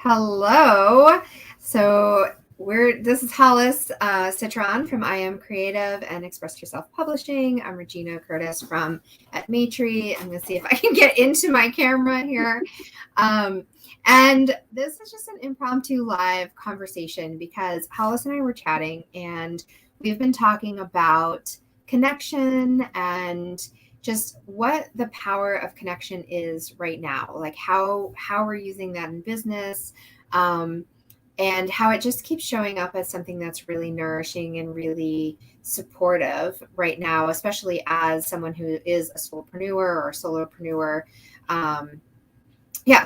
Hello. This is Hollis, Citron from I Am Creative and Express Yourself Publishing. I'm Regina Curtis from at Maitri. I'm going to see if I can get into my camera here. And this is just an impromptu live conversation because Hollis and I were chatting and we've been talking about connection and just what the power of connection is right now, like how we're using that in business, and how it just keeps showing up as something that's really nourishing and really supportive right now, especially as someone who is a solopreneur or a solopreneur.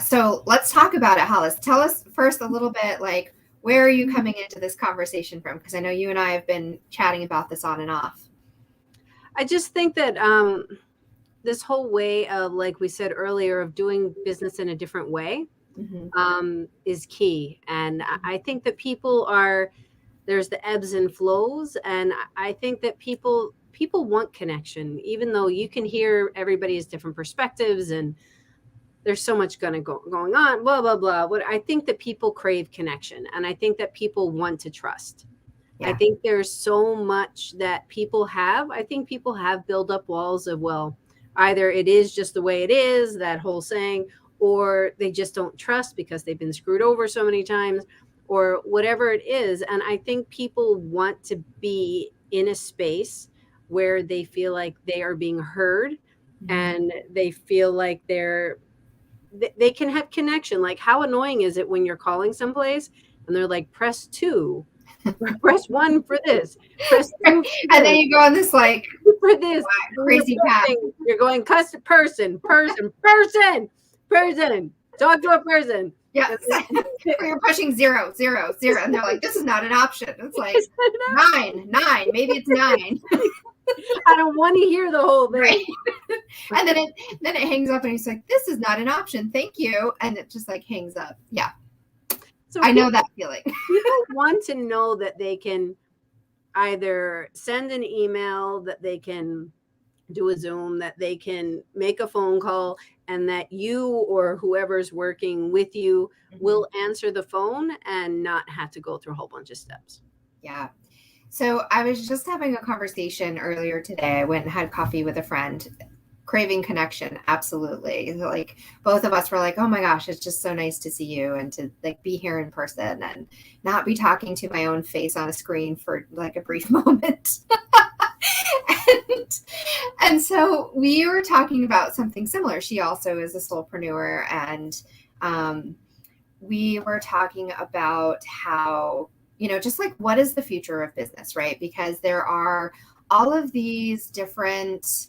So let's talk about it, Hollis. Tell us first a little bit, like, where are you coming into this conversation from? Because I know you and I have been chatting about this on and off. I just think that this whole way of, like we said earlier, of doing business in a different way is key. And I think that there's the ebbs and flows. And I think that people want connection, even though you can hear everybody's different perspectives and there's so much going on, blah, blah, blah. But I think that people crave connection. And I think that people want to trust. Yeah. I think there's so much that people have. I think people have built up walls of, well, either it is just the way it is, that whole saying, or they just don't trust because they've been screwed over so many times, or whatever it is. And I think people want to be in a space where they feel like they are being heard and they feel like they can have connection. Like, how annoying is it when you're calling someplace and they're like, press 2. Press 1 for this. Press 2 for this. And then you go on this like for this crazy path. You're going person. Talk to a person. Yeah. Or you're pushing 0, 0, 0. And they're like, this is not an option. It's like 9. Maybe it's 9. I don't want to hear the whole thing. Right. And then it hangs up and he's like, this is not an option. Thank you. And it just like hangs up. Yeah. So I know that feeling. People want to know that they can either send an email, that they can do a Zoom, that they can make a phone call, and that you or whoever's working with you will answer the phone and not have to go through a whole bunch of steps. Yeah. So I was just having a conversation earlier today. I went and had coffee with a friend. Craving connection, absolutely. Like, both of us were like, oh my gosh, it's just so nice to see you and to like be here in person and not be talking to my own face on a screen for like a brief moment. and so we were talking about something similar. She also is a solopreneur, and we were talking about how, just like, what is the future of business, right? Because there are all of these different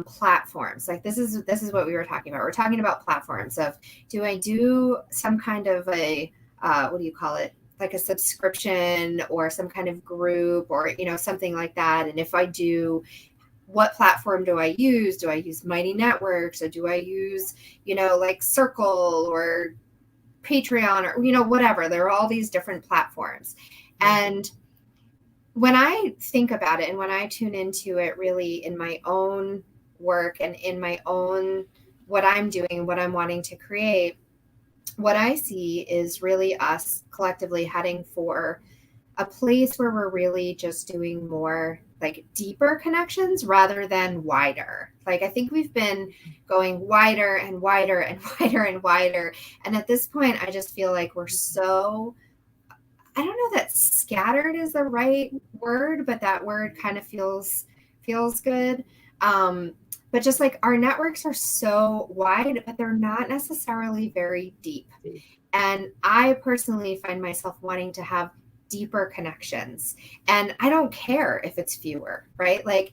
platforms. Like, this is what we were talking about. We're talking about platforms of, do I do some kind of a what do you call it, like a subscription or some kind of group or something like that? And if I do, what platform do I use? Do I use Mighty Networks, or do I use like Circle or Patreon, or whatever? There are all these different platforms. And when I think about it and when I tune into it really in my own work and in my own, what I'm doing, what I'm wanting to create, what I see is really us collectively heading for a place where we're really just doing more like deeper connections rather than wider. Like, I think we've been going wider and wider and wider and wider. And at this point, I just feel like we're so, I don't know that scattered is the right word, but that word kind of feels good. But just like, our networks are so wide, but they're not necessarily very deep. And I personally find myself wanting to have deeper connections. And I don't care if it's fewer, right? Like,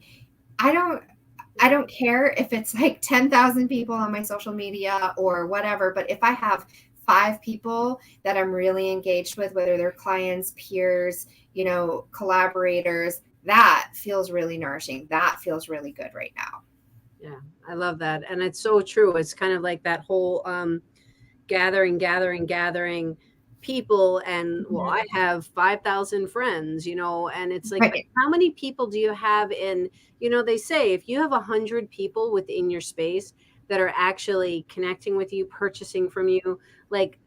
I don't care if it's like 10,000 people on my social media or whatever, but if I have 5 people that I'm really engaged with, whether they're clients, peers, collaborators, that feels really nourishing. That feels really good right now. Yeah, I love that. And it's so true. It's kind of like that whole gathering people. And well, I have 5,000 friends, and it's like, right. How many people do you have in, they say if you have 100 people within your space that are actually connecting with you, purchasing from you, like,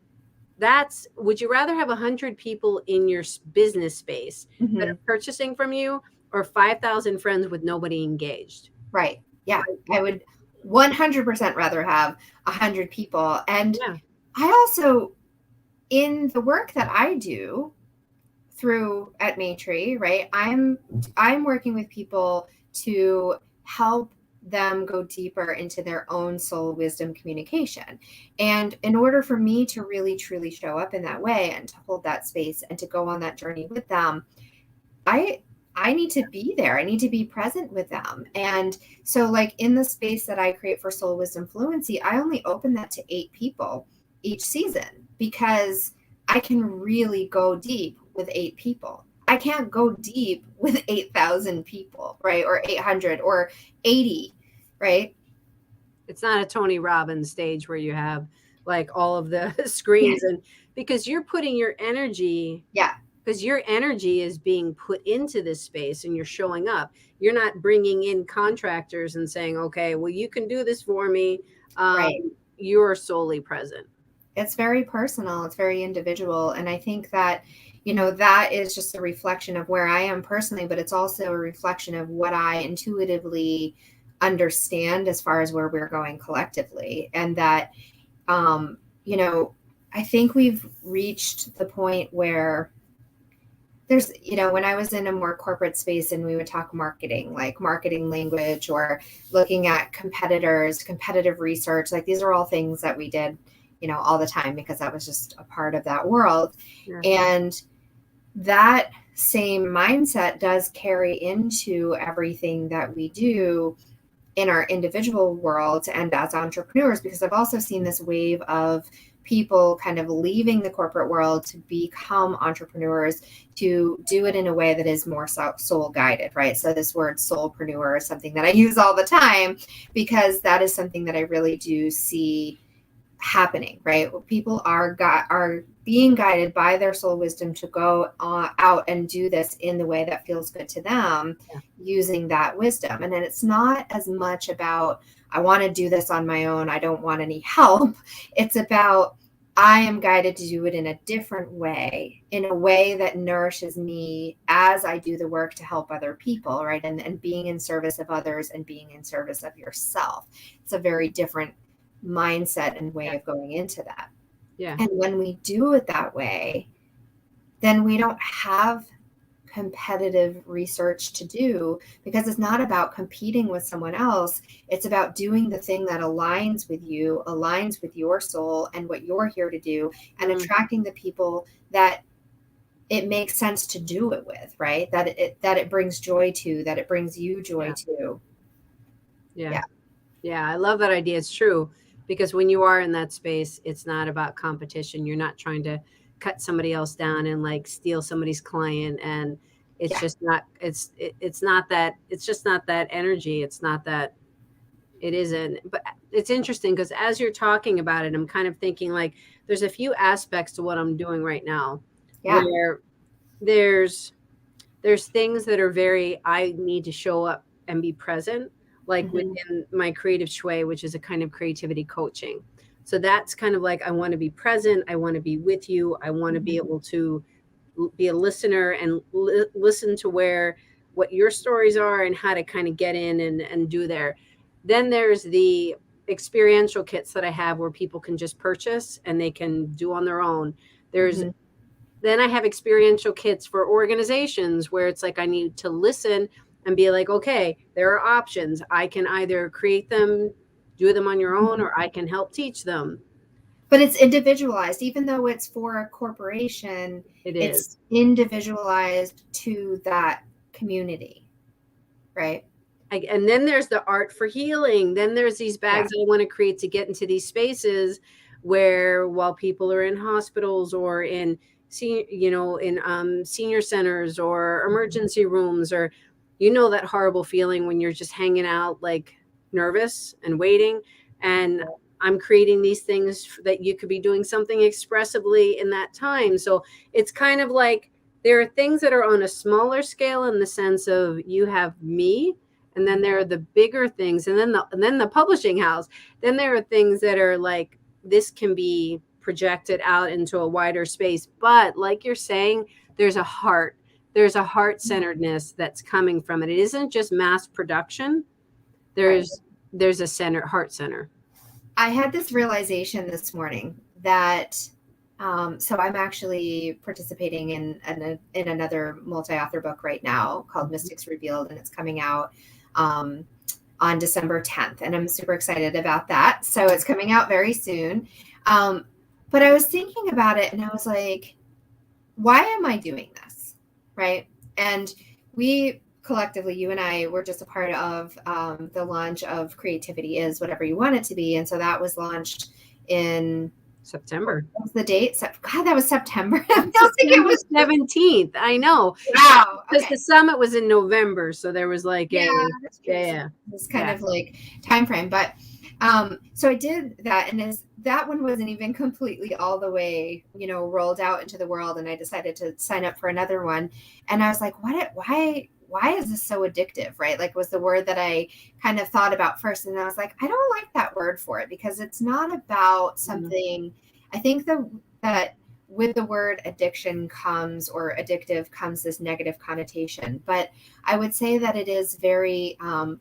would you rather have 100 people in your business space that Mhm. are purchasing from you, or 5,000 friends with nobody engaged? Right. Yeah. I would 100% rather have 100 people. And Yeah. I also, in the work that I do through at Maitri, right, I'm working with people to help them go deeper into their own soul wisdom communication. And in order for me to really truly show up in that way and to hold that space and to go on that journey with them, I I need to be there. I need to be present with them. And so like in the space that I create for Soul Wisdom Fluency, I only open that to 8 people each season because I can really go deep with 8 people. I can't go deep with 8,000 people, right? Or 800 or 80, right? It's not a Tony Robbins stage where you have like all of the Yeah. screens, and because you're putting your energy, Yeah. because your energy is being put into this space and you're showing up. You're not bringing in contractors and saying, okay, well, you can do this for me. Right. You're solely present. It's very personal, it's very individual. And I think that, that is just a reflection of where I am personally, but it's also a reflection of what I intuitively understand as far as where we're going collectively. And that, um, you know, I think we've reached the point where there's, when I was in a more corporate space and we would talk marketing, like marketing language or looking at competitors, competitive research, like these are all things that we did, all the time because that was just a part of that world. Yeah. And that same mindset does carry into everything that we do in our individual worlds and as entrepreneurs, because I've also seen this wave of people kind of leaving the corporate world to become entrepreneurs, to do it in a way that is more soul guided, right? So this word soulpreneur is something that I use all the time because that is something that I really do see happening, right? People are being guided by their soul wisdom to go out and do this in the way that feels good to them, Yeah. using that wisdom. And then it's not as much about, I want to do this on my own, I don't want any help. It's about, I am guided to do it in a different way, in a way that nourishes me as I do the work to help other people, right? And being in service of others and being in service of yourself. It's a very different mindset and way of going into that. Yeah. And when we do it that way, then we don't have competitive research to do because it's not about competing with someone else. It's about doing the thing that aligns with you, aligns with your soul and what you're here to do, and attracting the people that it makes sense to do it with, right? That it brings joy to, that it brings you joy to. Yeah. Yeah. I love that idea. It's true. Because when you are in that space, it's not about competition. You're not trying to cut somebody else down and like steal somebody's client. And it's just not, it's not that, it's just not that energy. It's not that, it isn't. But it's interesting because as you're talking about it, I'm kind of thinking like there's a few aspects to what I'm doing right now where there's things that are very, I need to show up and be present, like within my creative shui, which is a kind of creativity coaching. So that's kind of like, I want to be present. I want to be with you. I want to be able to be a listener and listen to what your stories are and how to kind of get in and do there. Then there's the experiential kits that I have where people can just purchase and they can do on their own. Then I have experiential kits for organizations where it's like I need to listen and be like, okay, there are options. I can either create them, do them on your own, or I can help teach them. But it's individualized, even though it's for a corporation, it's individualized to that community, right? And then there's the art for healing. Then there's these bags I want to create to get into these spaces where while people are in hospitals or in senior centers or emergency rooms, or that horrible feeling when you're just hanging out like nervous and waiting, and I'm creating these things that you could be doing something expressively in that time. So it's kind of like there are things that are on a smaller scale in the sense of you have me, and then there are the bigger things, and then the publishing house. Then there are things that are like, this can be project it out into a wider space. But like you're saying, there's a heart-centeredness that's coming from it. It isn't just mass production. There's a heart center. I had this realization this morning that so I'm actually participating in another multi-author book right now called Mystics Revealed, and it's coming out on December 10th, and I'm super excited about that. So it's coming out very soon. But I was thinking about it, and I was like, why am I doing this? Right? And we collectively, you and I were just a part of the launch of Creativity Is Whatever You Want It to Be. And so that was launched in September. What was the date? God, that was September. I don't think it was 17th. I know. Wow. Because the summit was in November. So there was like this kind of like time frame. But so I did that, and that one wasn't even completely all the way, rolled out into the world. And I decided to sign up for another one. And I was like, why is this so addictive, right? Like, was the word that I kind of thought about first. And I was like, I don't like that word for it, because it's not about something. I think that with the word addiction comes, or addictive comes, this negative connotation. But I would say that it is very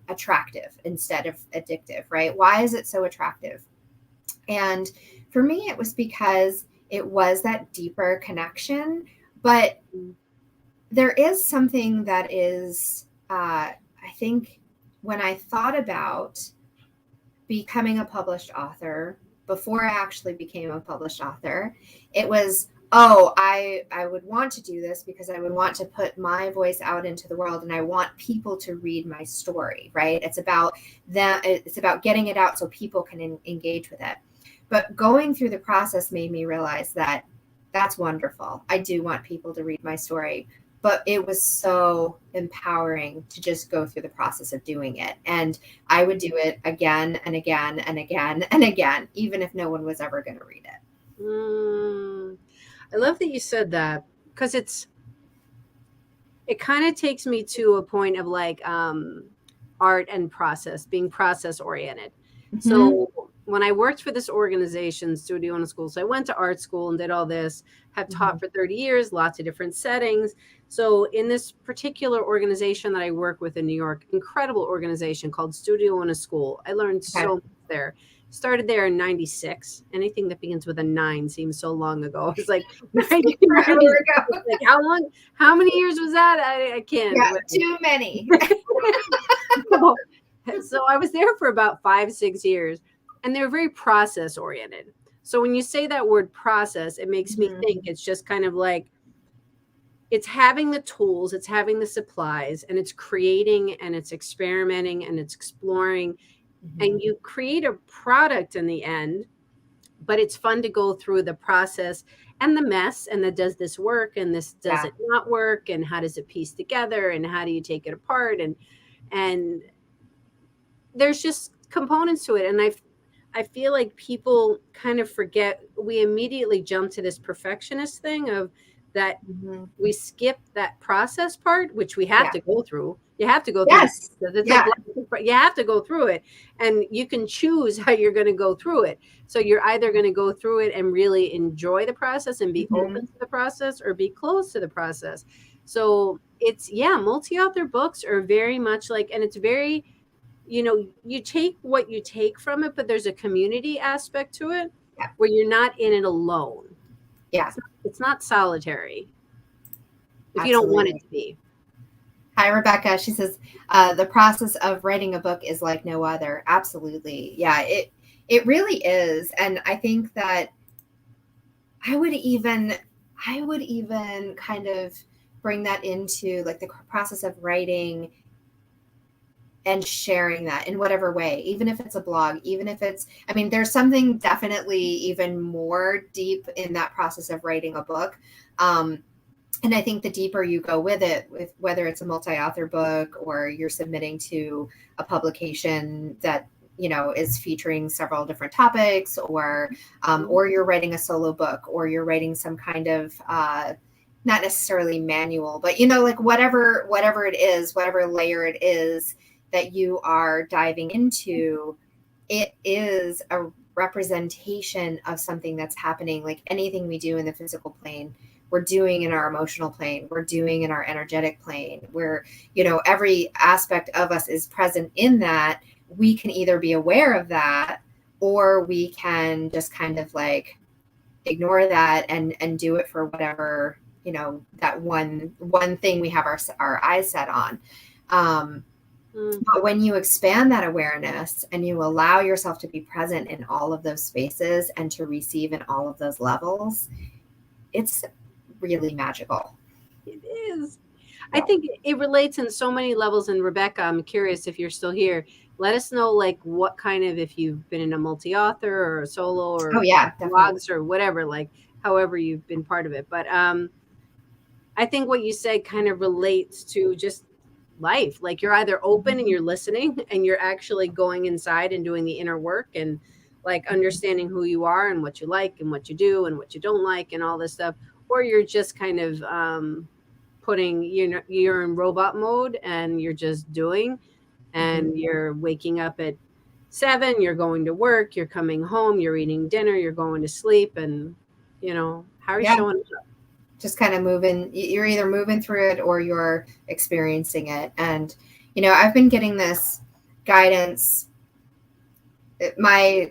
attractive instead of addictive, right? Why is it so attractive? And for me, it was because it was that deeper connection. But there is something that is, I think, when I thought about becoming a published author, before I actually became a published author, it was, I would want to do this because I would want to put my voice out into the world, and I want people to read my story, right? It's about that. It's about getting it out so people can engage with it. But going through the process made me realize that that's wonderful. I do want people to read my story. But it was so empowering to just go through the process of doing it. And I would do it again and again and again and again, even if no one was ever going to read it. I love that you said that, because it kind of takes me to a point of like art and process, being process oriented. Mm-hmm. So when I worked for this organization, Studio in a School, so I went to art school and did all this, have taught for 30 years, lots of different settings. So in this particular organization that I work with in New York, incredible organization called Studio in a School. I learned so much there. Started there in 96. Anything that begins with a 9 seems so long ago. It's like 90, like how many years was that? I can't. Yeah, too many. So I was there for about 5-6 years, and they're very process oriented. So when you say that word process, it makes me think it's just kind of like, it's having the tools, it's having the supplies, and it's creating, and it's experimenting, and it's exploring, and you create a product in the end. But it's fun to go through the process and the mess, and that does this work, and this does it not work, and how does it piece together, and how do you take it apart, and there's just components to it. And I feel like people kind of forget, we immediately jump to this perfectionist thing of that we skip that process part, which we have to go through. You have to go through it. You have to go through it, and you can choose how you're going to go through it. So you're either going to go through it and really enjoy the process and be open to the process, or be closed to the process. So it's, multi-author books are very much like, and it's very, you take what you take from it, but there's a community aspect to it where you're not in it alone. Yeah. It's not solitary if you don't want it to be. Hi, Rebecca. She says, the process of writing a book is like no other. Absolutely. Yeah, it really is. And I think that I would even kind of bring that into like the process of writing and sharing that in whatever way, even if it's a blog, even if it's, there's something definitely even more deep in that process of writing a book. And I think the deeper you go with it, with whether it's a multi-author book, or you're submitting to a publication that, is featuring several different topics, or you're writing a solo book, or you're writing some kind of, not necessarily manual, but, like whatever it is, whatever layer it is that you are diving into, it is representation of something that's happening. Like anything we do in the physical plane, we're doing in our emotional plane, we're doing in our energetic plane, where, every aspect of us is present in that. We can either be aware of that, or we can just kind of like ignore that and do it for whatever, that one thing we have our eyes set on. But when you expand that awareness and you allow yourself to be present in all of those spaces and to receive in all of those levels, it's really magical. It is. I think it relates in so many levels. And Rebecca, I'm curious if you're still here. Let us know, like, what kind of, if you've been in a multi-author or a solo or blogs or whatever, like, however you've been part of it. But I think what you said kind of relates to just life. Like, you're either open and you're listening and you're actually going inside and doing the inner work and like understanding who you are and what you like and what you do and what you don't like and all this stuff, or you're just kind of putting, you're in robot mode and you're just doing, and you're waking up at 7, you're going to work, you're coming home, you're eating dinner, you're going to sleep, and how are you showing up? Just kind of moving. You're either moving through it or you're experiencing it. And I've been getting this guidance. My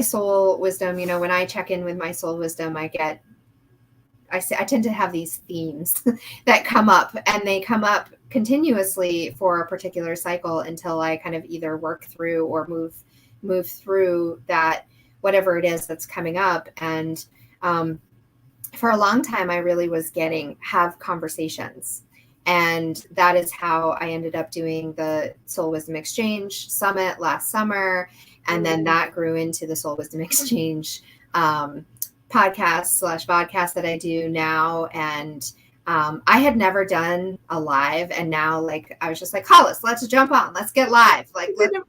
soul wisdom, when I check in with my soul wisdom, I tend to have these themes that come up, and they come up continuously for a particular cycle until I kind of either work through or move through that, whatever it is that's coming up. And for a long time, I really was have conversations. And that is how I ended up doing the Soul Wisdom Exchange Summit last summer. And then that grew into the Soul Wisdom Exchange podcast/vodcast that I do now. And I had never done a live, and now like I was just like, Hollis, let's jump on, let's get live. Like, let's go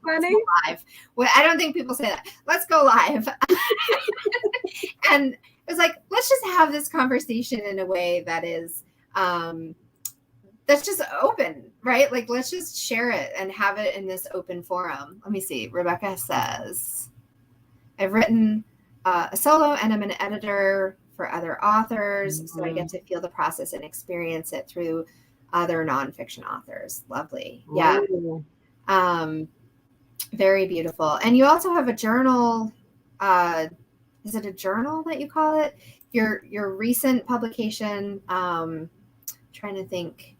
live. Well, I don't think people say that. Let's go live. And it was like, let's just have this conversation in a way that is that's just open, right? Like, let's just share it and have it in this open forum. Let me see. Rebecca says, I've written a solo, and I'm an editor for other authors. So I get to feel the process and experience it through other nonfiction authors. Lovely. Yeah. Very beautiful. And you also have a journal. Is it a journal that you call it? Your recent publication. Trying to think.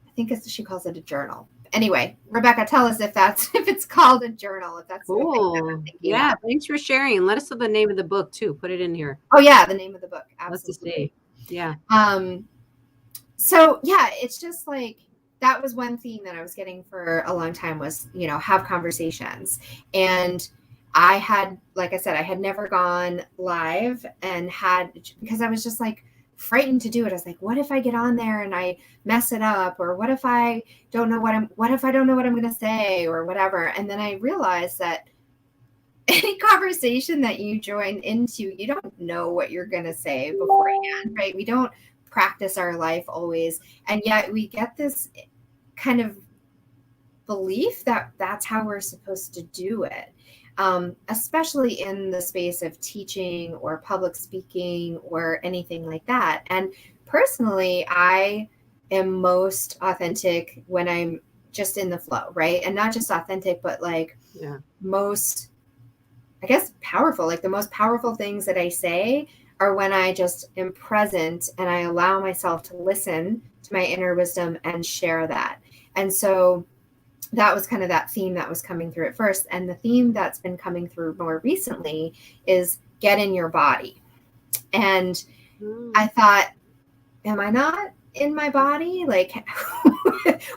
I think she calls it a journal. Anyway, Rebecca, tell us if it's called a journal, if that's cool. Yeah, thanks for sharing. Let us know the name of the book too. Put it in here. Oh yeah, the name of the book. Absolutely. Let's see. Yeah. So yeah, it's just like that was one theme that I was getting for a long time was, have conversations. And I had, like I said, I had never gone live because I was just like frightened to do it. I was like, what if I get on there and I mess it up? Or what if I don't know what I'm going to say or whatever? And then I realized that any conversation that you join into, you don't know what you're going to say beforehand, right? We don't practice our life always. And yet we get this kind of belief that that's how we're supposed to do it. Especially in the space of teaching or public speaking or anything like that. And personally, I am most authentic when I'm just in the flow, right? And not just authentic, but like most, I guess, powerful. Like the most powerful things that I say are when I just am present and I allow myself to listen to my inner wisdom and share that. And so that was kind of that theme that was coming through at first. And the theme that's been coming through more recently is get in your body. And I thought, am I not in my body? Like,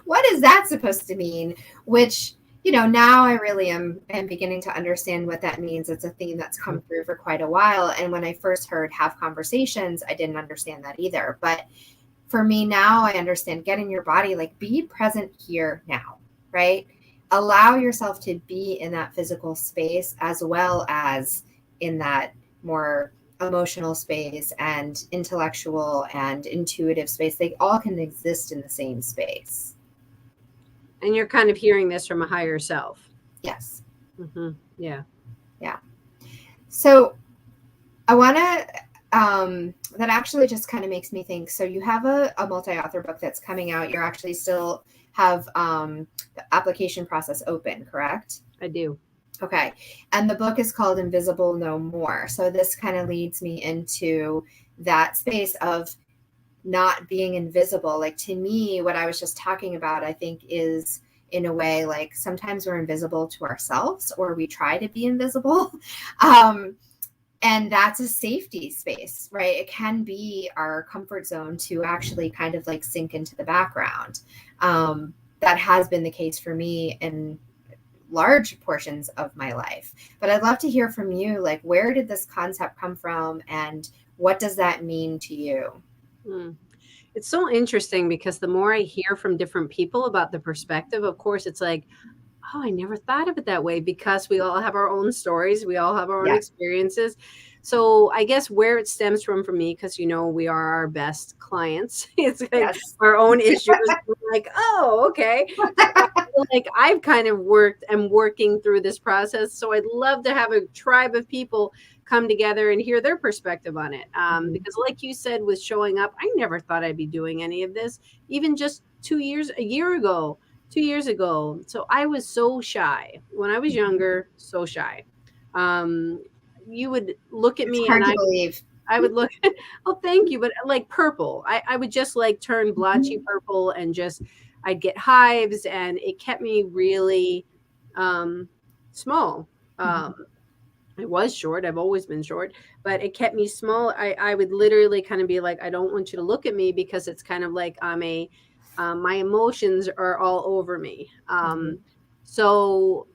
what is that supposed to mean? Which, now I really am beginning to understand what that means. It's a theme that's come through for quite a while. And when I first heard have conversations, I didn't understand that either. But for me now, I understand get in your body, like be present here now. Right? Allow yourself to be in that physical space as well as in that more emotional space and intellectual and intuitive space. They all can exist in the same space. And you're kind of hearing this from a higher self. Yes. Mm-hmm. Yeah. Yeah. So I want to, that actually just kind of makes me think. So you have a multi-author book that's coming out. You're actually still have the application process open, correct? I do. Okay. And the book is called Invisible No More. So this kind of leads me into that space of not being invisible. Like, to me, what I was just talking about, I think, is in a way like sometimes we're invisible to ourselves, or we try to be invisible. And that's a safety space, right? It can be our comfort zone to actually kind of like sink into the background. That has been the case for me in large portions of my life. But I'd love to hear from you, like, where did this concept come from and what does that mean to you? It's so interesting because the more I hear from different people about the perspective, of course, it's like, oh, I never thought of it that way, because we all have our own stories. We all have our own Yeah. experiences. So I guess where it stems from for me, because, we are our best clients. It's like Yes. our own issues. We're like, oh, okay. So I feel like I've kind of working through this process. So I'd love to have a tribe of people come together and hear their perspective on it. Because like you said, with showing up, I never thought I'd be doing any of this, even just a year ago. 2 years ago. So I was so shy when I was younger, so shy. You would look at It's me hard and to believe. I would look, oh, thank you. But like purple, I would just like turn blotchy purple and just, I'd get hives, and it kept me really small. I was short. I've always been short, but it kept me small. I would literally kind of be like, I don't want you to look at me, because it's kind of like my emotions are all over me. So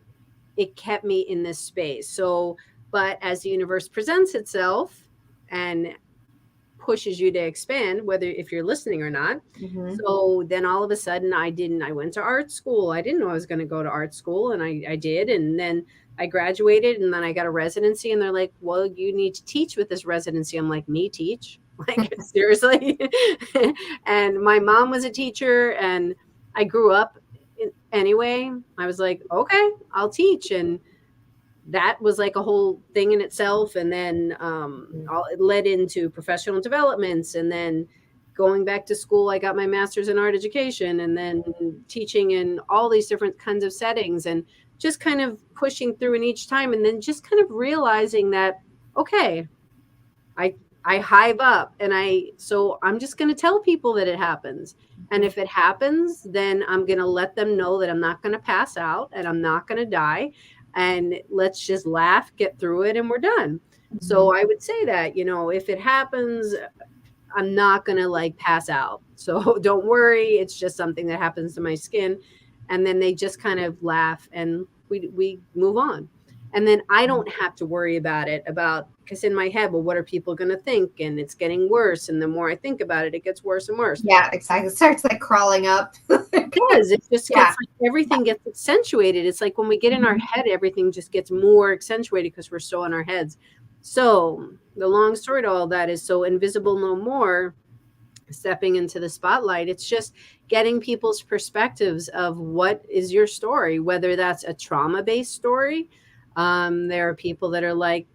it kept me in this space. So, but as the universe presents itself and pushes you to expand, whether if you're listening or not. So then all of a sudden I went to art school. I didn't know I was going to go to art school, and I did. And then I graduated, and then I got a residency, and they're like, well, you need to teach with this residency. I'm like, me teach? Like, seriously? And my mom was a teacher, and I grew up anyway. I was like, okay, I'll teach. And that was like a whole thing in itself. And then it led into professional developments, and then going back to school, I got my master's in art education, and then teaching in all these different kinds of settings, and just kind of pushing through in each time, and then just kind of realizing that, okay, I hive up, and so I'm just going to tell people that it happens. And if it happens, then I'm going to let them know that I'm not going to pass out and I'm not going to die. And let's just laugh, get through it, and we're done. So I would say that, if it happens, I'm not going to like pass out. So don't worry. It's just something that happens to my skin. And then they just kind of laugh, and we move on. And then I don't have to worry about it, because in my head, well, what are people going to think? And it's getting worse. And the more I think about it, it gets worse and worse. Yeah, exactly. It starts like crawling up. It does. It just gets like everything gets accentuated. It's like when we get in our head, everything just gets more accentuated because we're so in our heads. So the long story to all that is, so invisible no more, stepping into the spotlight. It's just getting people's perspectives of what is your story, whether that's a trauma-based story. There are people that are like,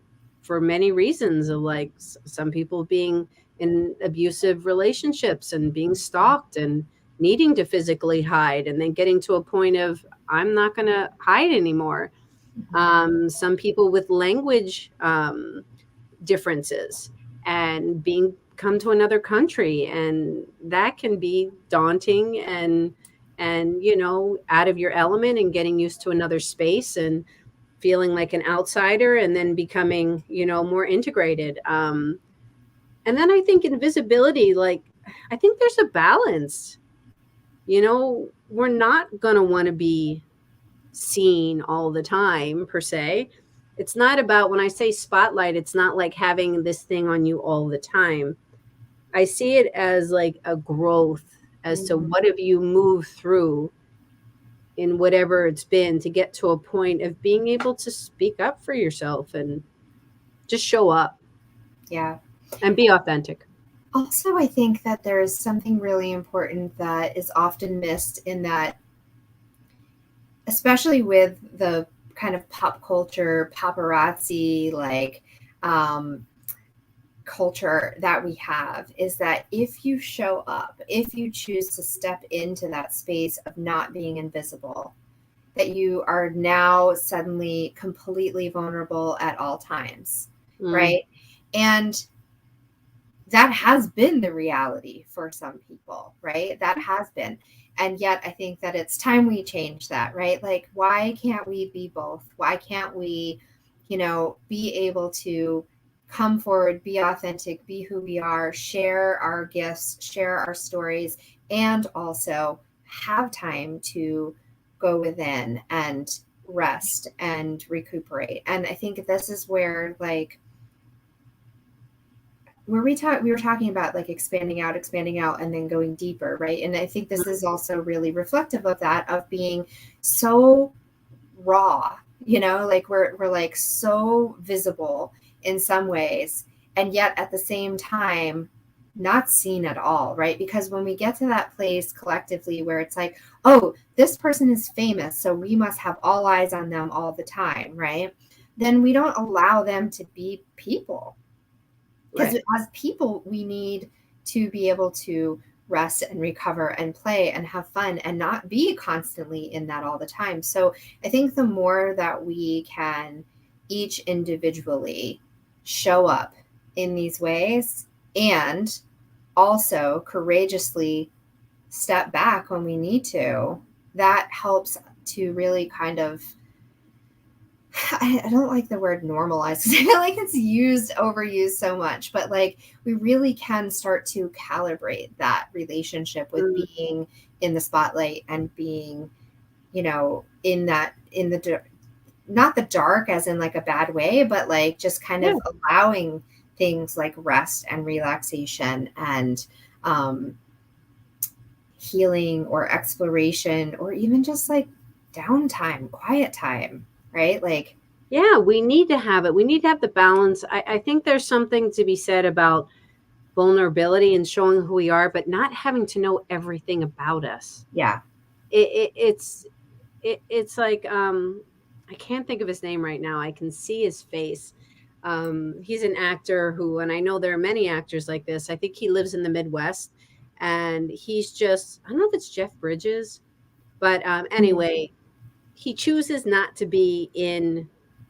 for many reasons, of like some people being in abusive relationships and being stalked and needing to physically hide, and then getting to a point of, I'm not going to hide anymore. Some people with language differences, and come to another country, and that can be daunting, and out of your element, and getting used to another space, and feeling like an outsider, and then becoming more integrated. And then I think invisibility, like, I think there's a balance. We're not going to want to be seen all the time, per se. It's not about, when I say spotlight, it's not like having this thing on you all the time. I see it as like a growth as to what have you moved through in whatever it's been, to get to a point of being able to speak up for yourself and just show up. Yeah. And be authentic. Also, I think that there's something really important that is often missed in that, especially with the kind of pop culture paparazzi, like culture that we have is that if you show up, if you choose to step into that space of not being invisible, that you are now suddenly completely vulnerable at all times, right? And that has been the reality for some people, right? That has been. And yet I think that it's time we change that, right? Like, why can't we be both? Why can't we, be able to come forward, be authentic, be who we are, share our gifts, share our stories, and also have time to go within and rest and recuperate. And I think this is where, like, where we were talking about, like, expanding out, and then going deeper, right? And I think this is also really reflective of that, of being so raw, like we're like so visible in some ways, and yet at the same time not seen at all, right? Because when we get to that place collectively where it's like, oh, this person is famous, so we must have all eyes on them all the time, right? Then we don't allow them to be people. Because as people, we need to be able to rest and recover and play and have fun and not be constantly in that all the time. So I think the more that we can each individually show up in these ways and also courageously step back when we need to, that helps to really kind of, I don't like the word normalize because I feel like it's overused so much, but like we really can start to calibrate that relationship with being in the spotlight and being, in the not the dark as in like a bad way, but like just kind of allowing things like rest and relaxation and healing or exploration, or even just like downtime, quiet time. Right? Like, yeah, we need to have it. We need to have the balance. I think there's something to be said about vulnerability and showing who we are, but not having to know everything about us. Yeah. It's like, I can't think of his name right now. I can see his face. He's an actor who, and I know there are many actors like this. I think he lives in the Midwest, and he's just, I don't know if it's Jeff Bridges, but anyway, he chooses not to be in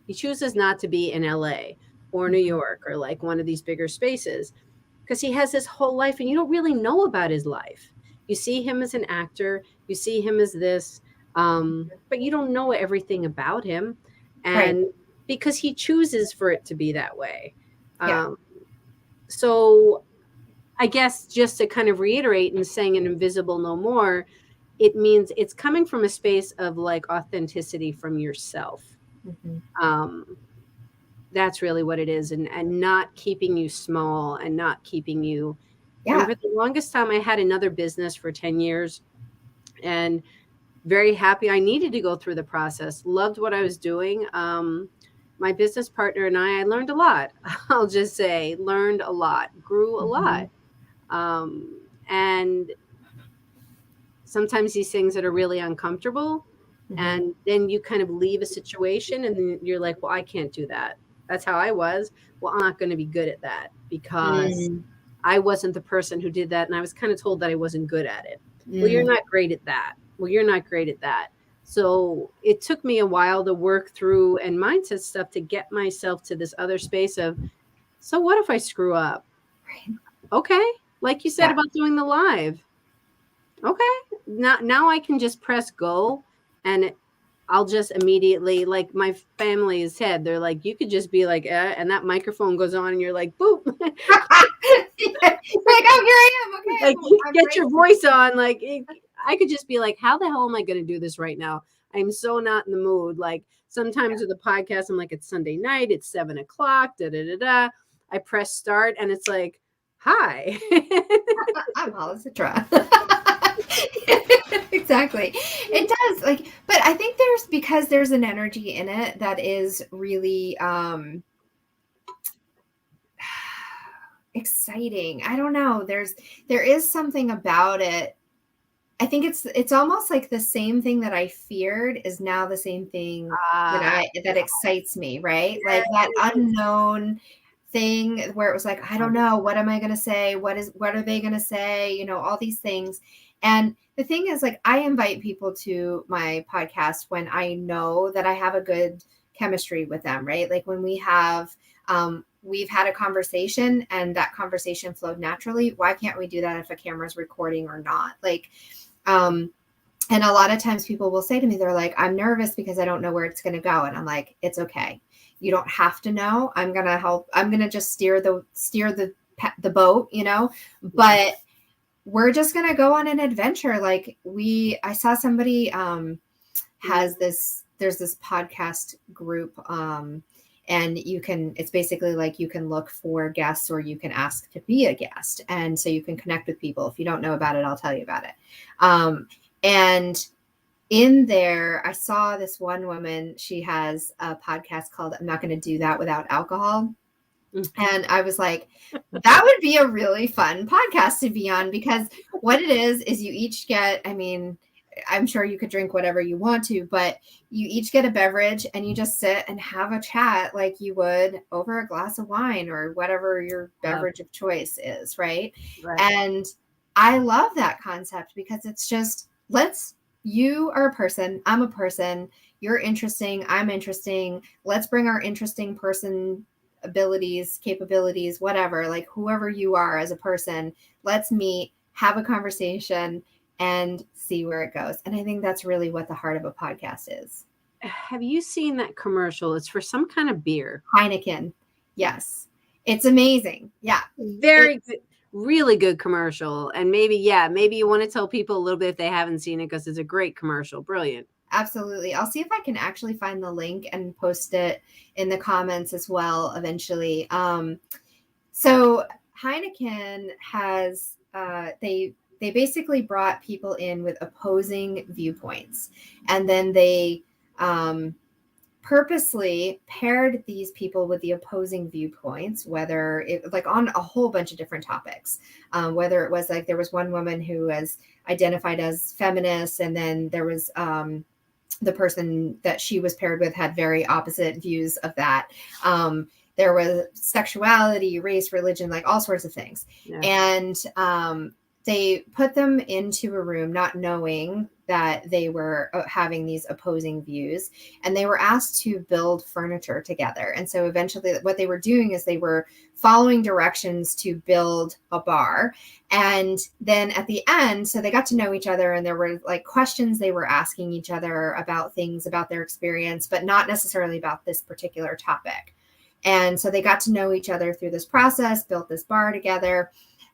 LA or New York or like one of these bigger spaces, because he has his whole life and you don't really know about his life. You see him as an actor, you see him as this, but you don't know everything about him. And because he chooses for it to be that way. So I guess just to kind of reiterate and saying an invisible no more, it means it's coming from a space of like authenticity from yourself. That's really what it is. And not keeping you small and not keeping you. And for the longest time, I had another business for 10 years and very happy. I needed to go through the process. Loved what I was doing. My business partner and I learned a lot. I'll just say learned a lot, grew a lot. And sometimes these things that are really uncomfortable, and then you kind of leave a situation and then you're like, well, I can't do that. That's how I was. Well, I'm not going to be good at that because I wasn't the person who did that. And I was kind of told that I wasn't good at it. Well, you're not great at that. Well, you're not great at that. So it took me a while to work through and mindset stuff to get myself to this other space of, so what if I screw up? Okay. Like you said about doing the live. Okay. Now I can just press go and I'll just immediately, like my family has said, they're like, you could just be like, and that microphone goes on and you're like, boop. Like, oh, here I am. Okay. Like, you get your voice on. Like, I could just be like, how the hell am I going to do this right now? I'm so not in the mood. Like sometimes with the podcast, I'm like, it's Sunday night, it's 7:00, da da da da. I press start and it's like, hi. I'm Hollis, Citron. Exactly. It does, like, but I think because there's an energy in it that is really exciting. I don't know. There is something about it. I think it's almost like the same thing that I feared is now the same thing that excites me, right? Like that unknown. thing where it was like, I don't know, what am I going to say? What are they going to say? You know, all these things. And the thing is, like, I invite people to my podcast when I know that I have a good chemistry with them, right? Like when we've had a conversation and that conversation flowed naturally. Why can't we do that if a camera's recording or not? Like, and a lot of times people will say to me, they're like, I'm nervous because I don't know where it's going to go. And I'm like, it's okay. You don't have to know. I'm going to help. I'm going to just steer the boat, you know, but we're just going to go on an adventure. Like I saw somebody, there's this podcast group, and it's basically like you can look for guests or you can ask to be a guest. And so you can connect with people. If you don't know about it, I'll tell you about it. And in there, I saw this one woman, she has a podcast called I'm Not Going to Do That Without Alcohol. And I was like, that would be a really fun podcast to be on, because what it is you each get, I mean, I'm sure you could drink whatever you want to, but you each get a beverage and you just sit and have a chat like you would over a glass of wine or whatever your beverage of choice is, right? And I love that concept because it's just, you are a person, I'm a person, you're interesting, I'm interesting. Let's bring our interesting person abilities, capabilities, whatever, like whoever you are as a person, let's meet, have a conversation and see where it goes. And I think that's really what the heart of a podcast is. Have you seen that commercial? It's for some kind of beer. Heineken. Yes. It's amazing. Yeah. Very good. Really good commercial. And maybe you want to tell people a little bit if they haven't seen it, because it's a great commercial. Brilliant. Absolutely. I'll see if I can actually find the link and post it in the comments as well eventually. So Heineken has, they basically brought people in with opposing viewpoints. And then they purposely paired these people with the opposing viewpoints, whether it like on a whole bunch of different topics, whether it was like there was one woman who was identified as feminist, and then there was the person that she was paired with had very opposite views of that. There was sexuality, race, religion, like all sorts of things. Yeah. And they put them into a room not knowing that they were having these opposing views, and they were asked to build furniture together. And so eventually what they were doing is they were following directions to build a bar. And then at the end, so they got to know each other, and there were like questions they were asking each other about things about their experience, but not necessarily about this particular topic. And so they got to know each other through this process, built this bar together.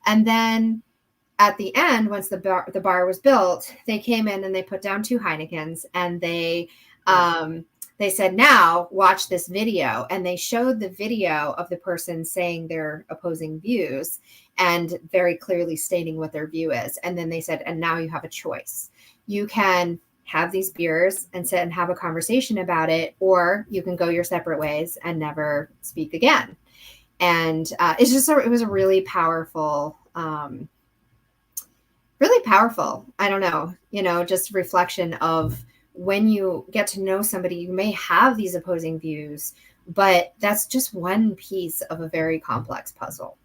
And then at the end, once the bar was built, they came in and they put down 2 Heinekens, and they said, now watch this video. And they showed the video of the person saying their opposing views and very clearly stating what their view is. And then they said, and now you have a choice. You can have these beers and sit and have a conversation about it, or you can go your separate ways and never speak again. And it was a really powerful, I don't know, just reflection of when you get to know somebody, you may have these opposing views, but that's just one piece of a very complex puzzle.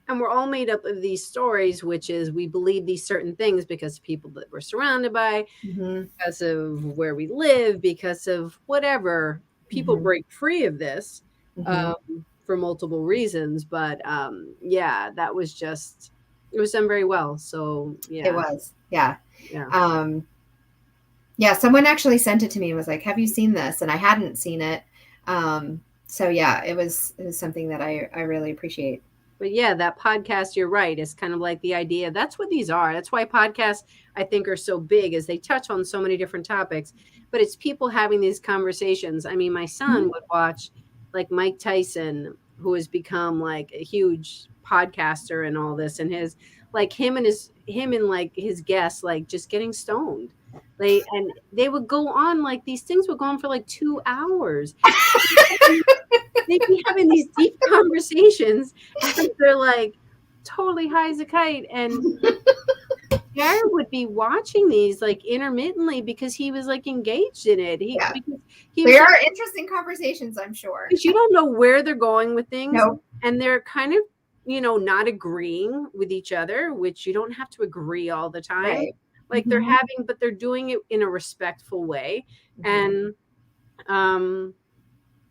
And we're all made up of these stories, which is we believe these certain things because of people that we're surrounded by, because of where we live, because of whatever. People break free of this for multiple reasons. But that was just, it was done very well. So yeah. It was. Yeah. Someone actually sent it to me and was like, have you seen this? And I hadn't seen it. So yeah, it was something that I really appreciate. But yeah, that podcast, you're right. It's kind of like the idea. That's what these are. That's why podcasts, I think, are so big, is they touch on so many different topics, but it's people having these conversations. I mean, my son would watch like Mike Tyson, who has become like a huge podcaster and all this, and his like him and his guests, like just getting stoned. And they would go on, like these things would go on for like 2 hours. They'd be having these deep conversations and they're like totally high as a kite. And Jared would be watching these like intermittently because he was like engaged in it. Because he was there are interesting conversations, I'm sure. Because you don't know where they're going with things. No. And they're kind of, not agreeing with each other, which you don't have to agree all the time. Right. Like but they're doing it in a respectful way. And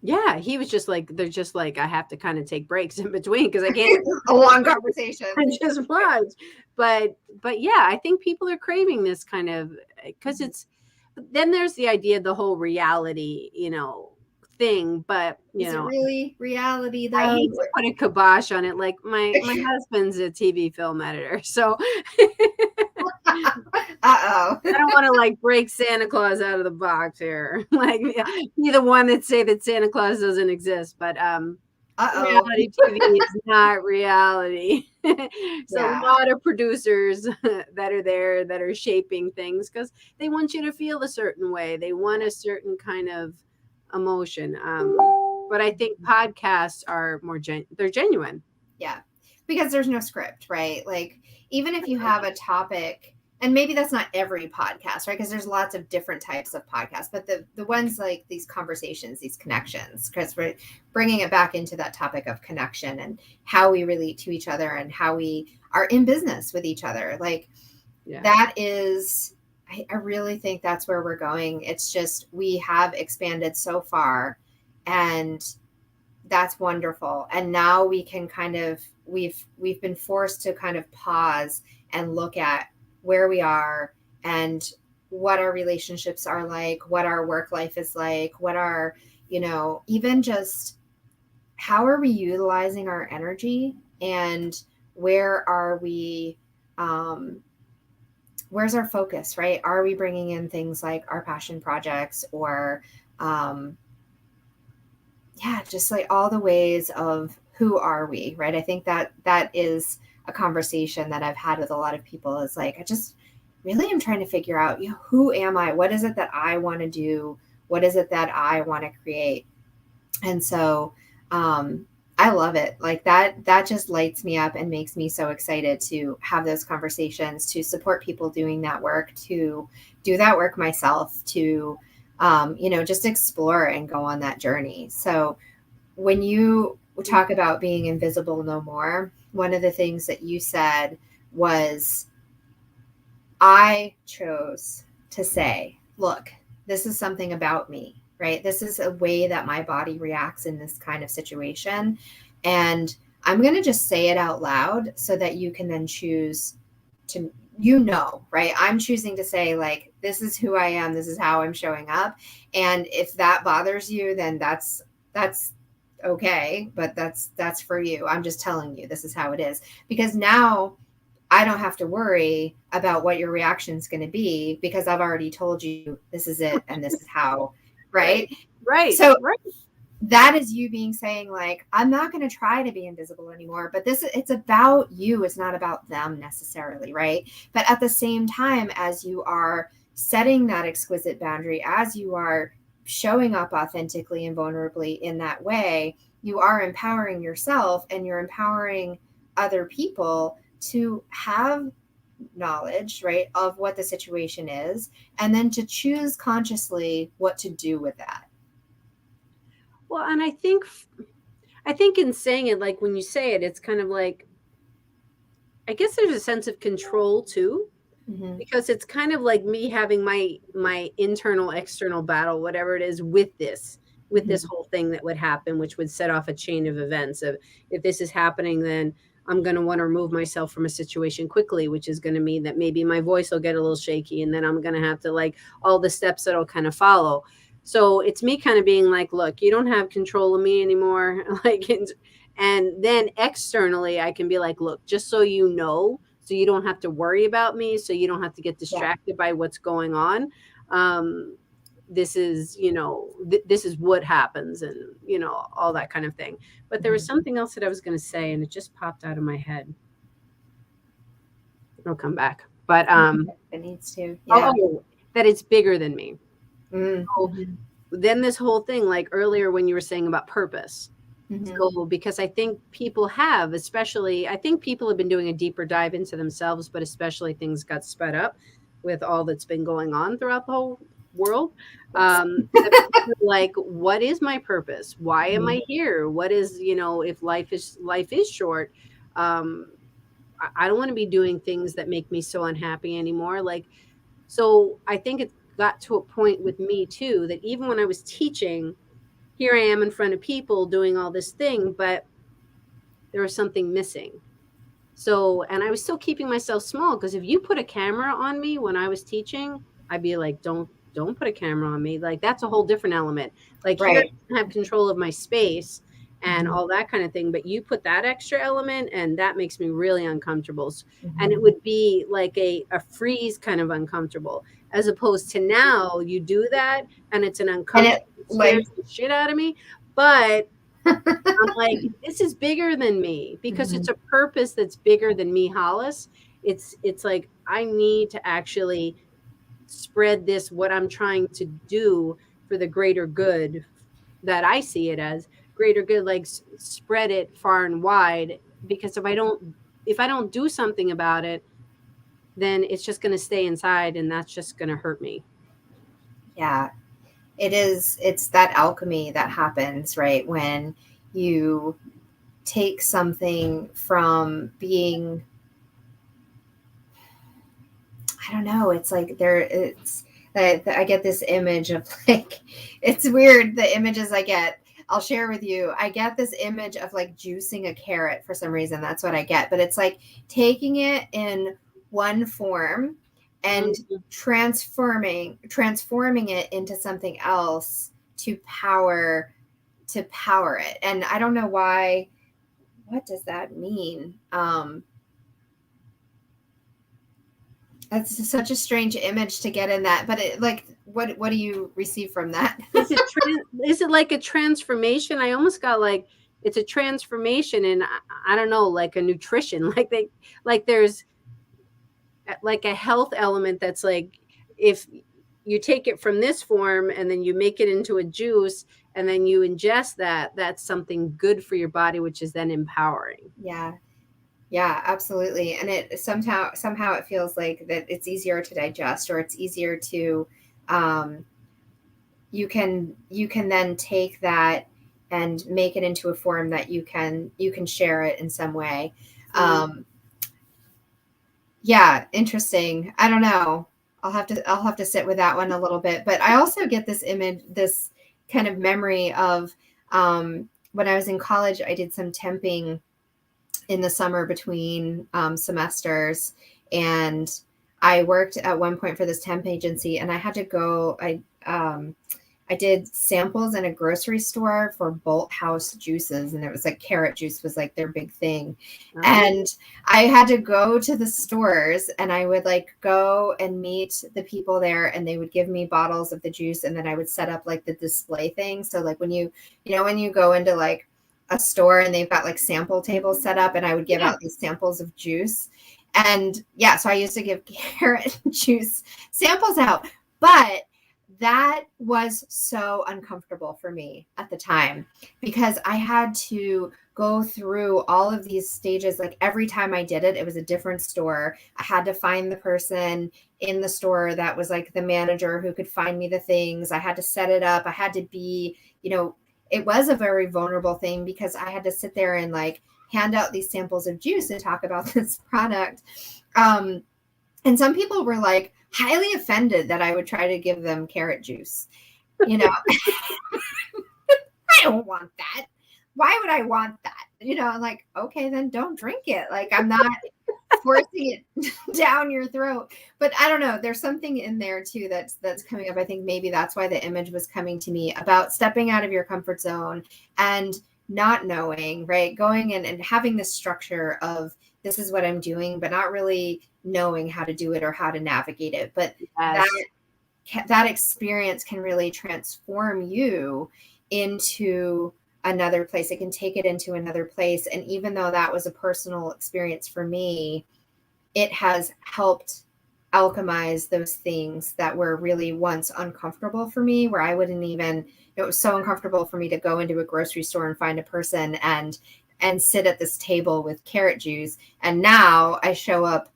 yeah, he was just like, they're just like, I have to kind of take breaks in between because I can't a long conversation. Just watch. But yeah, I think people are craving this kind of, because then there's the idea of the whole reality, thing. But is it really reality though? I hate to put a kibosh on it. Like my husband's a TV film editor, so I don't want to like break Santa Claus out of the box here. Like be the one that say that Santa Claus doesn't exist, but reality TV is not reality. So a lot of producers that are there that are shaping things because they want you to feel a certain way. They want a certain kind of emotion. But I think podcasts are more they're genuine. Yeah, because there's no script, right? Like even if you have a topic, and maybe that's not every podcast, right? Because there's lots of different types of podcasts, but the ones like these conversations, these connections, because we're bringing it back into that topic of connection and how we relate to each other and how we are in business with each other. Like that is, I really think that's where we're going. It's just, we have expanded so far and that's wonderful. And now we can kind of, we've been forced to kind of pause and look at where we are and what our relationships are like, what our work life is like, what our, even just how are we utilizing our energy and where are we, where's our focus, right? Are we bringing in things like our passion projects or, just like all the ways of who are we, right? I think that is a conversation that I've had with a lot of people is like, I just really am trying to figure out, who am I? What is it that I want to do? What is it that I want to create? And so I love it. Like that just lights me up and makes me so excited to have those conversations, to support people doing that work, to do that work myself, to, just explore and go on that journey. So when you talk about being invisible no more, one of the things that you said was, I chose to say, look, this is something about me, right? This is a way that my body reacts in this kind of situation. And I'm going to just say it out loud so that you can then choose to, right? I'm choosing to say like, this is who I am. This is how I'm showing up. And if that bothers you, then that's okay. But that's for you. I'm just telling you, this is how it is. Because now I don't have to worry about what your reaction is going to be because I've already told you this is it. And this is how, right? Right. So that is you saying like, I'm not going to try to be invisible anymore, but it's about you. It's not about them necessarily. Right. But at the same time, as you are setting that exquisite boundary, as you are showing up authentically and vulnerably in that way, you are empowering yourself and you're empowering other people to have knowledge, right, of what the situation is, and then to choose consciously what to do with that. Well, and I think in saying it, like when you say it, it's kind of like, I guess there's a sense of control too, because it's kind of like me having my internal, external battle, whatever it is, with this whole thing that would happen, which would set off a chain of events of, if this is happening, then I'm going to want to remove myself from a situation quickly, which is going to mean that maybe my voice will get a little shaky, and then I'm going to have to like all the steps that'll kind of follow. So it's me kind of being like, look, you don't have control of me anymore. Like, and then externally, I can be like, look, just so you know, so you don't have to worry about me, so you don't have to get distracted by what's going on. This is, this is what happens, and, all that kind of thing. But there was something else that I was going to say, and it just popped out of my head. It'll come back. But it needs to. Yeah. That it's bigger than me. So then this whole thing, like earlier when you were saying about purpose, So, because I think people have, especially, I think people have been doing a deeper dive into themselves, but especially things got sped up with all that's been going on throughout the whole world. That people are like, what is my purpose? Why am I here? What is, if life is short, I don't want to be doing things that make me so unhappy anymore. Like, so I think it got to a point with me too, that even when I was teaching, here I am in front of people doing all this thing, but there was something missing. So, and I was still keeping myself small, because if you put a camera on me when I was teaching, I'd be like, don't put a camera on me. Like, that's a whole different element. Like, here I have control of my space and all that kind of thing, but you put that extra element, and that makes me really uncomfortable. And it would be like a freeze kind of uncomfortable, as opposed to now you do that and it's an uncomfortable, scares the shit out of me. But I'm like, this is bigger than me, because it's a purpose that's bigger than me, Hollis. It's like, I need to actually spread this, what I'm trying to do, for the greater good, that I see it as greater good, like spread it far and wide. Because if I don't do something about it, then it's just going to stay inside, and that's just going to hurt me. Yeah, it's that alchemy that happens, right? When you take something from being, I don't know, it's like I get this image of, like, it's weird, the images I get. I'll share with you. I get this image of like juicing a carrot for some reason. That's what I get. But it's like taking it in one form and transforming it into something else to power it. And I don't know why. What does that mean? That's such a strange image to get in that. But what do you receive from that? Is it like a transformation? I almost got like it's a transformation, and I don't know, like a nutrition, like there's like a health element that's like, if you take it from this form and then you make it into a juice and then you ingest that's something good for your body, which is then empowering. Yeah, absolutely. And it somehow it feels like that it's easier to digest, or it's easier to, you can then take that and make it into a form that you can share it in some way. Yeah, interesting. I don't know. I'll have to sit with that one a little bit. But I also get this image, this kind of memory of, when I was in college, I did some temping in the summer between semesters, and I worked at one point for this temp agency, and I had to go. I did samples in a grocery store for Bolt House juices, and it was like carrot juice was like their big thing. And I had to go to the stores, and I would like go and meet the people there, and they would give me bottles of the juice, and then I would set up like the display thing. So like when you go into like a store and they've got like sample tables set up, and I would give out these samples of juice. And yeah, so I used to give carrot juice samples out, but that was so uncomfortable for me at the time, because I had to go through all of these stages. Like every time I did it, it was a different store. I had to find the person in the store that was like the manager who could find me the things. I had to set it up. I had to be, it was a very vulnerable thing, because I had to sit there and like hand out these samples of juice and talk about this product. And some people were like highly offended that I would try to give them carrot juice. I don't want that. Why would I want that? I'm like, okay, then don't drink it. Like, I'm not forcing it down your throat. But I don't know. There's something in there too that's coming up. I think maybe that's why the image was coming to me about stepping out of your comfort zone and not knowing, right? Going in and having this structure of, this is what I'm doing, but not really knowing how to do it or how to navigate it. But that experience can really transform you into another place. It can take it into another place. And even though that was a personal experience for me, it has helped alchemize those things that were really once uncomfortable for me, where I wouldn't even it was so uncomfortable for me to go into a grocery store and find a person and sit at this table with carrot juice. And now I show up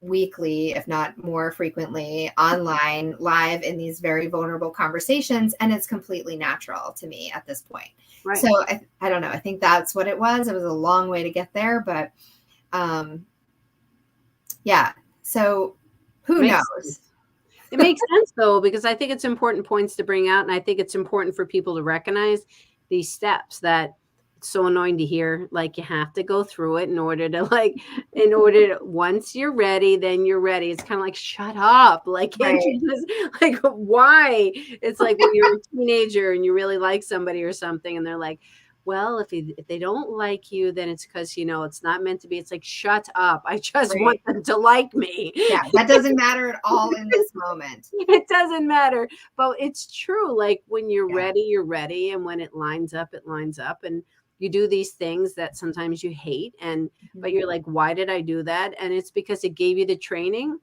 weekly, if not more frequently, online, live in these very vulnerable conversations. And it's completely natural to me at this point. Right. So I don't know. I think that's what it was. It was a long way to get there, but yeah. So who knows? Sense. It makes sense though, because I think it's important points to bring out. And I think it's important for people to recognize these steps that it's so annoying to hear. Like you have to go through it in order to once you're ready, then you're ready. It's kind of like, shut up. Like, can't you just, like, why? It's like when you're a teenager and you really like somebody or something and they're like, well, if they don't like you, then it's because, it's not meant to be. It's like, shut up. I just want them to like me. Yeah, that doesn't matter at all in this moment. It doesn't matter. But it's true. Like when you're ready, you're ready. And when it lines up, it lines up. And you do these things that sometimes you hate. But you're like, why did I do that? And it's because it gave you the training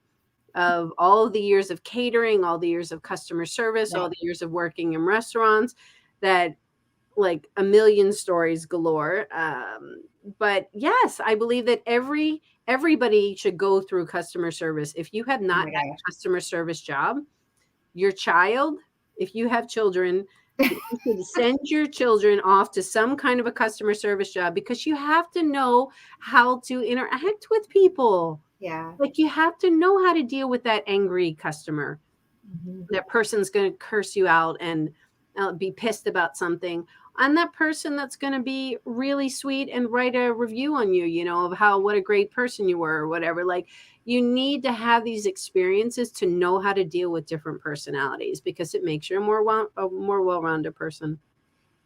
of all of the years of catering, all the years of customer service, all the years of working in restaurants, that like a million stories galore. But yes, I believe that everybody should go through customer service. If you have not had a customer service job, your child, if you have children, you should send your children off to some kind of a customer service job, because you have to know how to interact with people. Yeah. Like you have to know how to deal with that angry customer. That person's going to curse you out and be pissed about something. I'm that person that's going to be really sweet and write a review on you, of what a great person you were or whatever. Like you need to have these experiences to know how to deal with different personalities, because it makes you a more well-rounded person.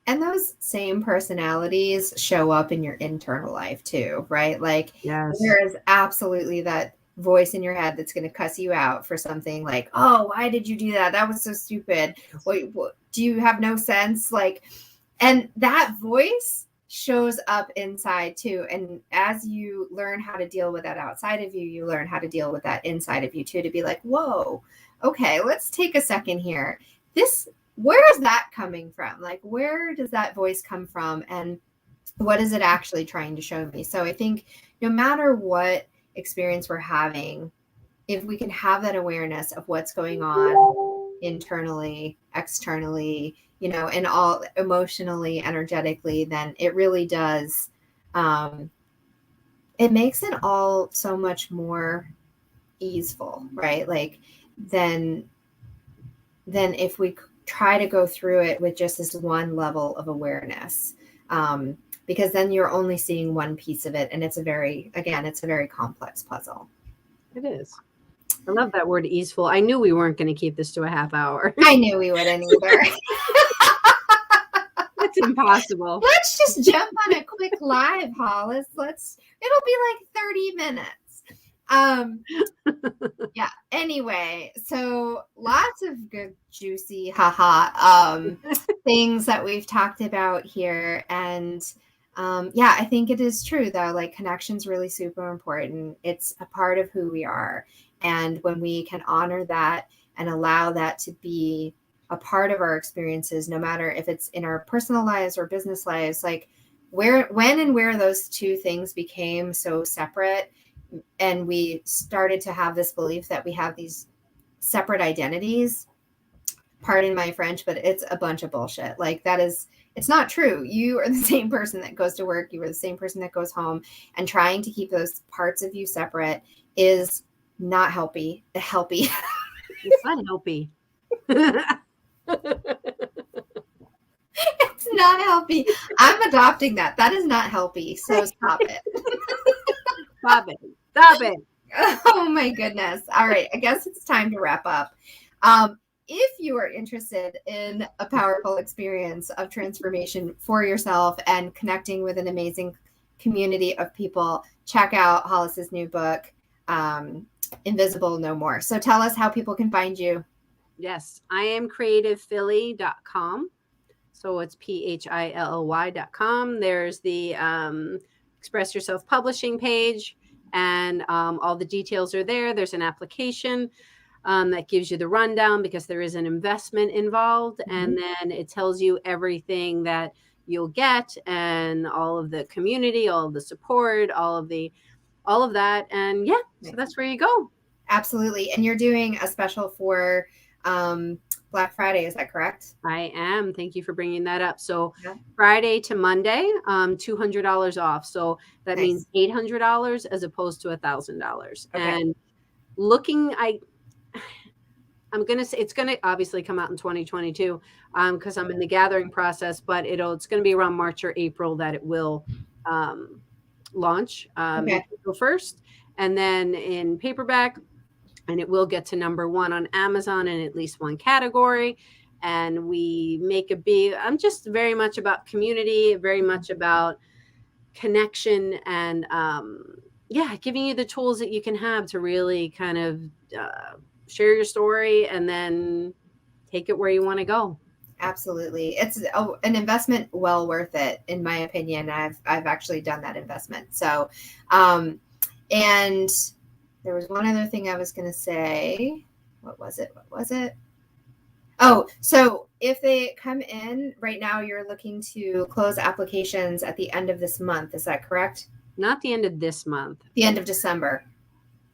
And those same personalities show up in your internal life too, right? Like there is absolutely that voice in your head that's going to cuss you out for something, like, oh, why did you do that? That was so stupid. Wait, do you have no sense? Like, and that voice shows up inside too. And as you learn how to deal with that outside of you, you learn how to deal with that inside of you too, to be like, whoa, okay, let's take a second here. Where is that coming from? Like, where does that voice come from? And what is it actually trying to show me? So I think no matter what experience we're having, if we can have that awareness of what's going on internally, externally, and all emotionally, energetically, then it really does. It makes it all so much more easeful, right? Like then if we try to go through it with just this one level of awareness, because then you're only seeing one piece of it. And it's a very complex puzzle. It is. I love that word, easeful. I knew we weren't going to keep this to a half hour. I knew we wouldn't either. It's impossible. Let's just jump on a quick live, Hollis. It'll be like 30 minutes. Yeah. Anyway, so lots of good, juicy, things that we've talked about here. And I think it is true though. Like connection's really super important. It's a part of who we are. And when we can honor that and allow that to be a part of our experiences, no matter if it's in our personal lives or business lives, like when and where those two things became so separate, and we started to have this belief that we have these separate identities, pardon my French, but it's a bunch of bullshit. Like it's not true. You are the same person that goes to work. You are the same person that goes home, and trying to keep those parts of you separate is not healthy. It's not healthy. It's not healthy. I'm adopting that. That is not healthy. So stop it. Stop it. Oh my goodness. All right. I guess it's time to wrap up. If you are interested in a powerful experience of transformation for yourself and connecting with an amazing community of people, check out Hollis's new book, Invisible No More. So tell us how people can find you. Yes, I am creativephilly.com. So it's PHILLY.com. There's the Express Yourself publishing page, and all the details are there. There's an application. that gives you the rundown because there is an investment involved. Mm-hmm. And then it tells you everything that you'll get and all of the community, all of the support, all of that. And yeah, so that's where you go. Absolutely. And you're doing a special for Black Friday, is that correct? I am. Thank you for bringing that up. So Friday to Monday, $200 off. So that means $800 as opposed to $1,000. Okay. And I'm going to say it's going to obviously come out in 2022 because I'm in the gathering process, but it's going to be around March or April that it will launch April 1st. And then in paperback, and it will get to number 1 on Amazon in at least one category. And we make I'm just very much about community, very much about connection and giving you the tools that you can have to really kind of share your story and then take it where you want to go. Absolutely. It's an investment well worth it, in my opinion. I've actually done that investment. So, and there was one other thing I was going to say. What was it? Oh, so if they come in right now, you're looking to close applications at the end of this month. Is that correct? Not the end of this month. The end of December.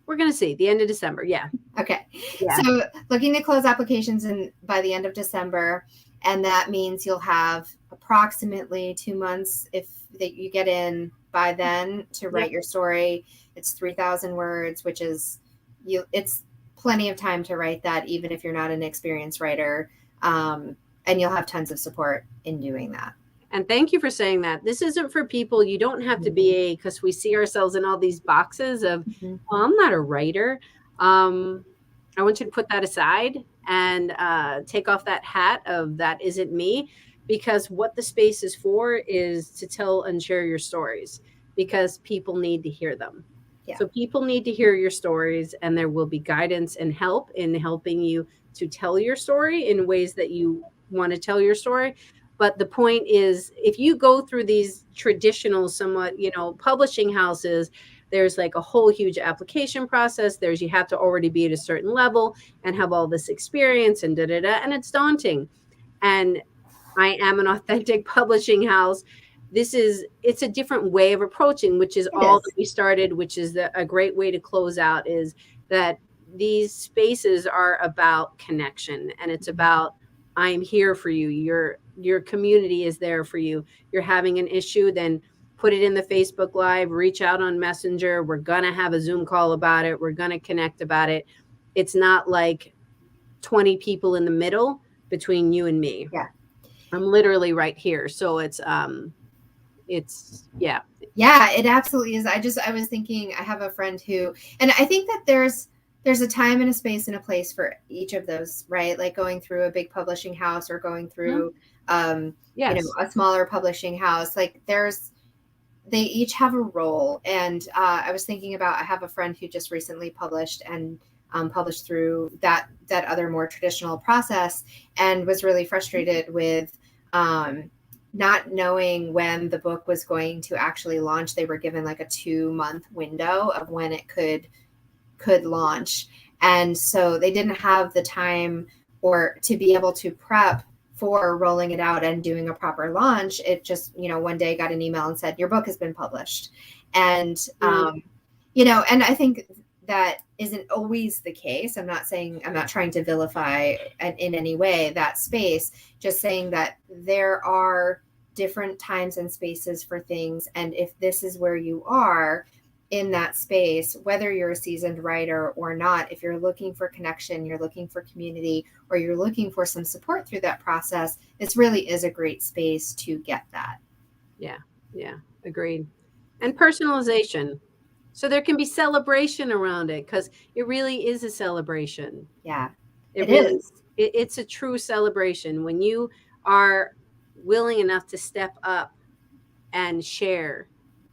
We're going to see the end of December. Yeah. Okay. Yeah. So looking to close applications by the end of December. And that means you'll have approximately 2 months if you get in by then to write your story. It's 3,000 words, which is it's plenty of time to write that, even if you're not an experienced writer. And you'll have tons of support in doing that. And thank you for saying that. This isn't for people. You don't have to be because we see ourselves in all these boxes of, well, I'm not a writer. I want you to put that aside and take off that hat of that isn't me, because what the space is for is to tell and share your stories because people need to hear them. Yeah. So people need to hear your stories, and there will be guidance and help in helping you to tell your story in ways that you want to tell your story. But the point is, if you go through these traditional, somewhat, publishing houses, there's like a whole huge application process. You have to already be at a certain level and have all this experience and and it's daunting. And I am an authentic publishing house. It's a different way of approaching, which is that we started, which is a great way to close out, is that these spaces are about connection, and it's about, I'm here for you. Your community is there for you. You're having an issue, then put it in the Facebook Live, reach out on Messenger. We're going to have a Zoom call about it. We're going to connect about it. It's not like 20 people in the middle between you and me. Yeah. I'm literally right here. So it absolutely is. I was thinking, I have a friend who, and I think that there's a time and a space and a place for each of those, right? Like going through a big publishing house or going through, a smaller publishing house. Like they each have a role. And I was thinking about, I have a friend who just recently published and published through that other more traditional process, and was really frustrated with not knowing when the book was going to actually launch. They were given like a 2-month window of when it could launch. And so they didn't have the time or to be able to prep for rolling it out and doing a proper launch. It just, one day got an email and said, your book has been published. And, and I think that isn't always the case. I'm not trying to vilify in any way that space, just saying that there are different times and spaces for things. And if this is where you are in that space, whether you're a seasoned writer or not, if you're looking for connection, you're looking for community, or you're looking for some support through that process, this really is a great space to get that. Yeah, agreed. And personalization. So there can be celebration around it, because it really is a celebration. Yeah, it is. It's a true celebration when you are willing enough to step up and share.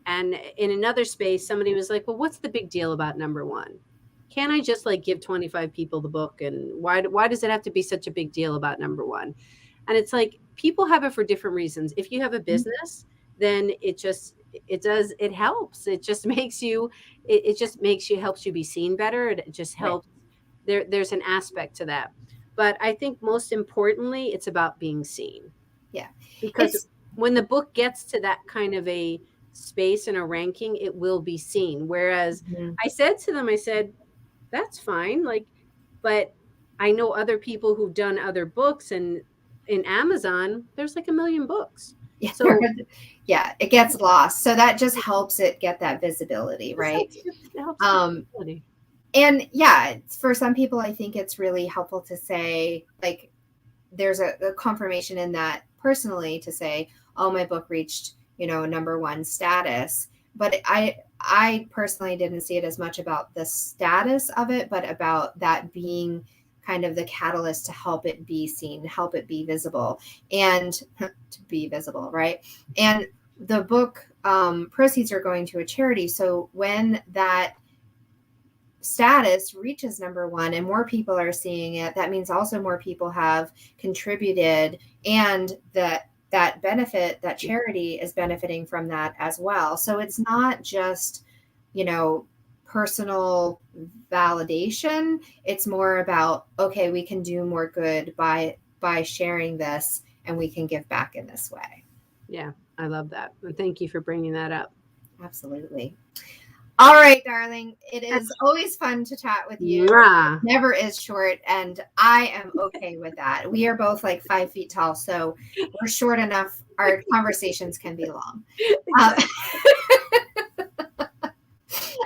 And in another space, somebody was like, well, what's the big deal about number 1? Can't I just give 25 people the book? And why does it have to be such a big deal about number 1? And it's like, people have it for different reasons. If you have a business, then it helps. It just makes you, helps you be seen better. It just helps there's an aspect to that. But I think most importantly, it's about being seen. Yeah. Because when the book gets to that kind of a space and a ranking, it will be seen. Whereas I said to them, I said, that's fine. Like, but I know other people who've done other books, and in Amazon, there's like 1 million books. Yeah, So yeah, it gets lost. So that just helps it get that visibility, right? And yeah, for some people, I think it's really helpful to say, like, there's a confirmation in that personally to say, oh, my book reached, #1 status. But I personally didn't see it as much about the status of it, but about that being kind of the catalyst to help it be seen, help it be visible, and to be visible, right? And the book proceeds are going to a charity. So when that status reaches #1 and more people are seeing it, that means also more people have contributed, and that benefit, that charity is benefiting from that as well. So it's not just, personal validation. It's more about, okay, we can do more good by sharing this, and we can give back in this way. Yeah, I love that. And thank you for bringing that up. Absolutely. All right, darling. It is always fun to chat with you. Mwah. Never is short, and I am okay with that. We are both like 5 feet tall, so we're short enough. Our conversations can be long.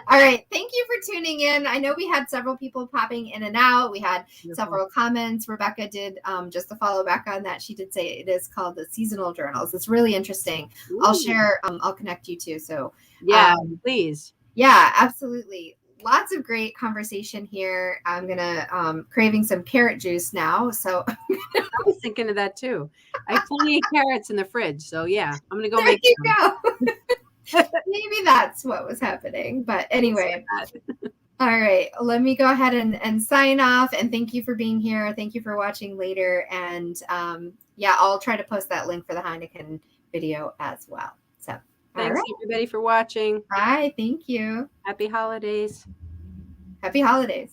All right. Thank you for tuning in. I know we had several people popping in and out. We had several comments. Rebecca did, just to follow back on that, she did say it is called the Seasonal Journals. It's really interesting. Ooh. I'll share, I'll connect you too. So yeah, please. Yeah, absolutely. Lots of great conversation here. I'm going to craving some carrot juice now. So I was thinking of that too. I have plenty of carrots in the fridge. So yeah, I'm going to go there make you some. Go. Maybe that's what was happening. But anyway, all right, let me go ahead and sign off. And thank you for being here. Thank you for watching later. And yeah, I'll try to post that link for the Heineken video as well. So thanks everybody for watching. Bye. Thank you. Happy holidays. Happy holidays.